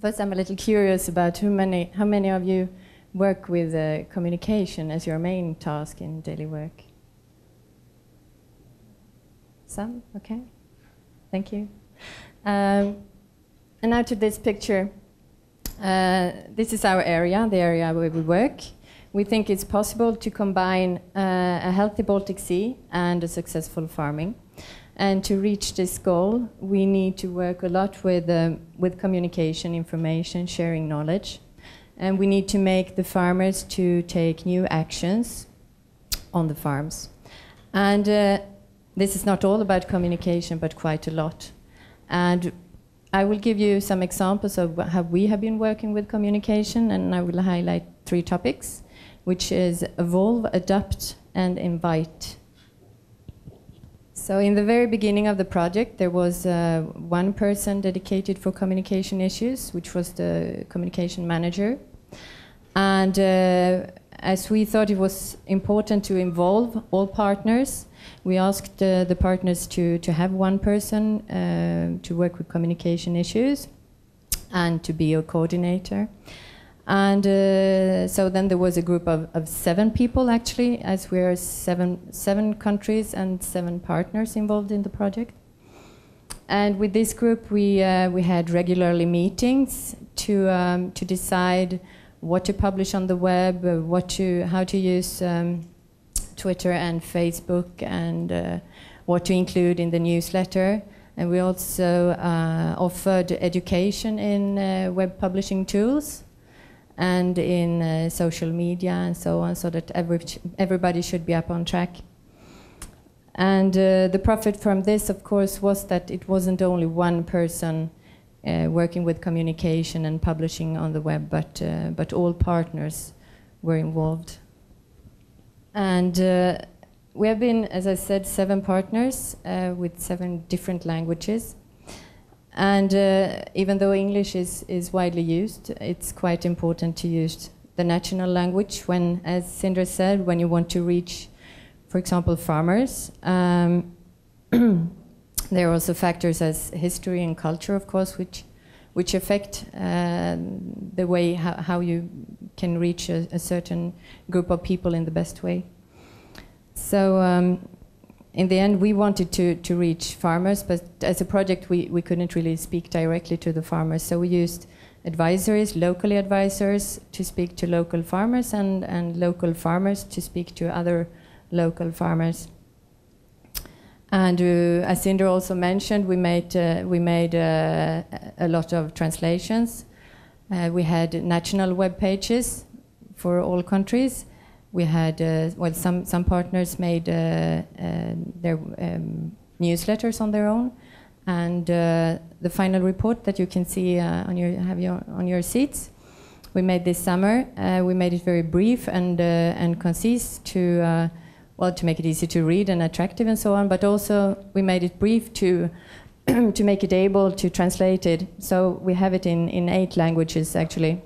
First, I'm a little curious about how many of you work with communication as your main task in daily work? Some? Okay. Thank you. And now to this picture. This is our area, the area where we work. We think it's possible to combine a healthy Baltic Sea and a successful farming. And to reach this goal, we need to work a lot with communication, information, sharing knowledge. And we need to make the farmers to take new actions on the farms. And this is not all about communication, but quite a lot. And I will give you some examples of how we have been working with communication, and I will highlight 3 topics, which is evolve, adapt, and invite. So in the very beginning of the project, there was one person dedicated for communication issues, which was the communication manager. And as we thought it was important to involve all partners, we asked the partners to have one person to work with communication issues and to be a coordinator. And so then there was a group of 7 people, actually, as we are seven countries and 7 partners involved in the project. And with this group, we had regularly meetings to decide what to publish on the web, how to use Twitter and Facebook, and what to include in the newsletter. And we also offered education in web publishing tools and in social media and so on, so that everybody should be up on track. And the profit from this, of course, was that it wasn't only one person working with communication and publishing on the web, but all partners were involved. And we have been, as I said, 7 partners with 7 different languages. And even though English is widely used, it's quite important to use the national language when, as Sindre said, when you want to reach, for example, farmers. There are also factors as history and culture, of course, which affect the way how you can reach a certain group of people in the best way. So in the end, we wanted to reach farmers, but as a project, we couldn't really speak directly to the farmers. So we used advisories, local advisors, to speak to local farmers, and local farmers to speak to other local farmers. And as Sindre also mentioned, we made a lot of translations. We had national web pages for all countries. We had, well, some partners made their newsletters on their own, and the final report that you can see on your seats, we made this summer. We made it very brief and concise to make it easy to read and attractive and so on. But also we made it brief to to make it able to translate it. So we have it in 8 languages actually,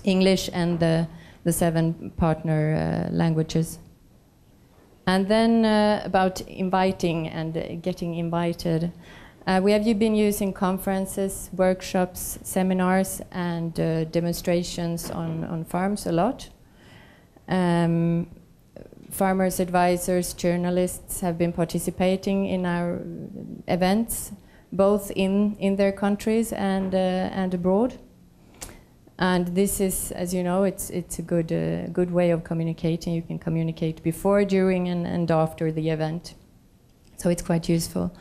English and the 7 partner languages. And then about inviting and getting invited. We have been using conferences, workshops, seminars, and demonstrations on farms a lot. Farmers, advisors, journalists have been participating in our events, both in their countries and abroad. And this is, as you know, it's a good way of communicating. You can communicate before, during, and after the event. So it's quite useful.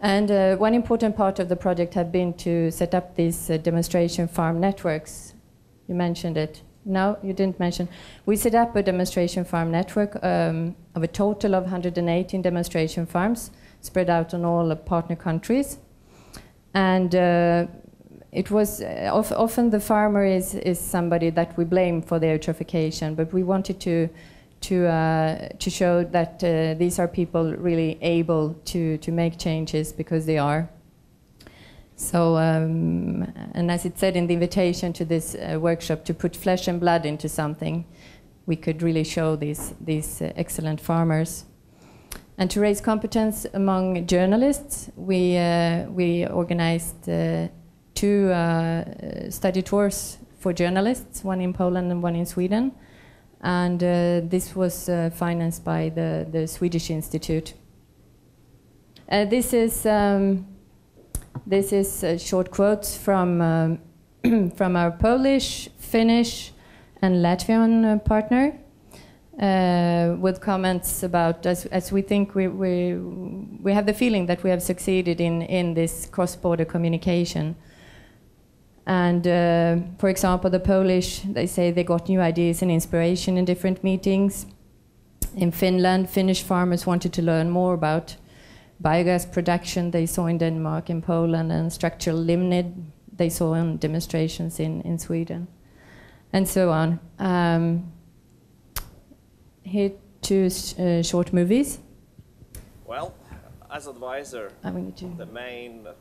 And one important part of the project had been to set up these demonstration farm networks. You mentioned it. No, you didn't mention. We set up a demonstration farm network of a total of 118 demonstration farms spread out on all partner countries. And it was often the farmer is somebody that we blame for the eutrophication, but we wanted to show that these are people really able to make changes, because they are. So, and as it said in the invitation to this workshop, to put flesh and blood into something, we could really show these excellent farmers. And to raise competence among journalists, we organized two study tours for journalists, one in Poland and one in Sweden. And this was financed by the Swedish Institute. This is short quotes from from our Polish, Finnish, and Latvian partner, with comments about as we think we have the feeling that we have succeeded in this cross-border communication. And for example, the Polish, they say they got new ideas and inspiration in different meetings. In Finland, Finnish farmers wanted to learn more about biogas production they saw in Denmark, in Poland, and structural lignite they saw in demonstrations in Sweden, and so on. Here two short movies. Well, as advisor, the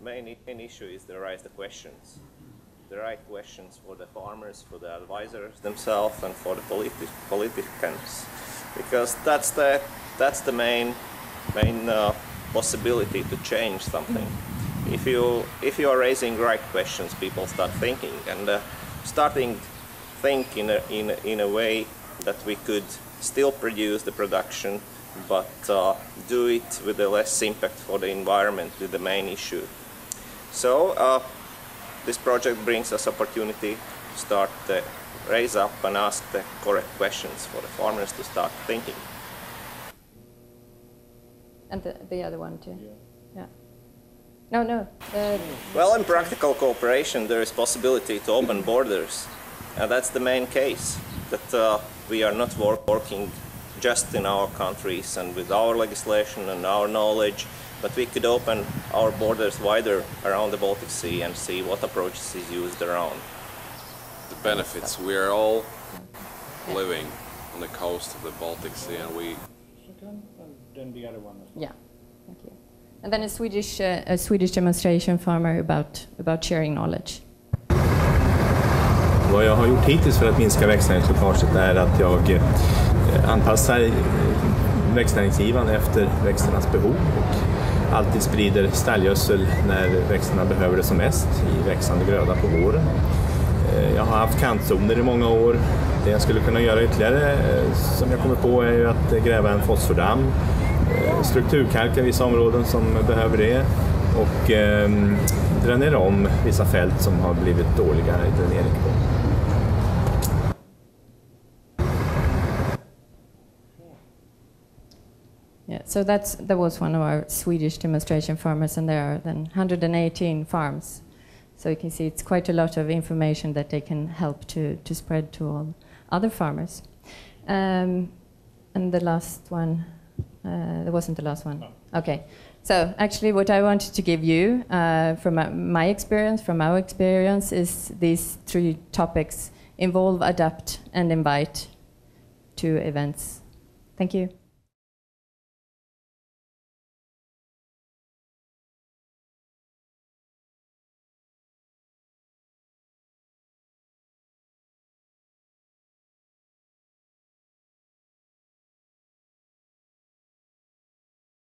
main issue is to raise the questions. The right questions for the farmers, for the advisors themselves, and for the politicians, because that's the main possibility to change something. If you are raising right questions, people start thinking, and starting think in a way that we could still produce the production, but do it with a less impact for the environment, with the main issue. So this project brings us opportunity to start raise up and ask the correct questions for the farmers to start thinking. And the other one too. Yeah. No. Well, in practical cooperation, there is possibility to open borders, and that's the main case. That we are not working just in our countries and with our legislation and our knowledge, but we could open our borders wider around the Baltic Sea and see what approaches is used around. The benefits. We are all living on the coast of the Baltic Sea, and we. Then the other one. Yeah, thank you. And then a Swedish demonstration farmer about sharing knowledge. Vad jag har gjort hittills för att minska växtnäringsläckaget är att jag anpassar växtnäringsgivan efter växternas behov och alltid sprider stallgödsel när växterna behöver det som mest i växande gröda på våren. Jag har haft kantzoner i många år. Det jag skulle kunna göra ytterligare som jag kommer på är ju att gräva en fosfordamm, strukturkalka vissa områden som behöver det och dränera om vissa fält som har blivit dåliga i dränering på. Yeah, so that was one of our Swedish demonstration farmers, and there are then 118 farms. So you can see it's quite a lot of information that they can help to spread to all other farmers. And the last one, there wasn't the last one. No. Okay. So actually what I wanted to give you from my experience, from our experience, is these three topics: involve, adapt, and invite to events. Thank you.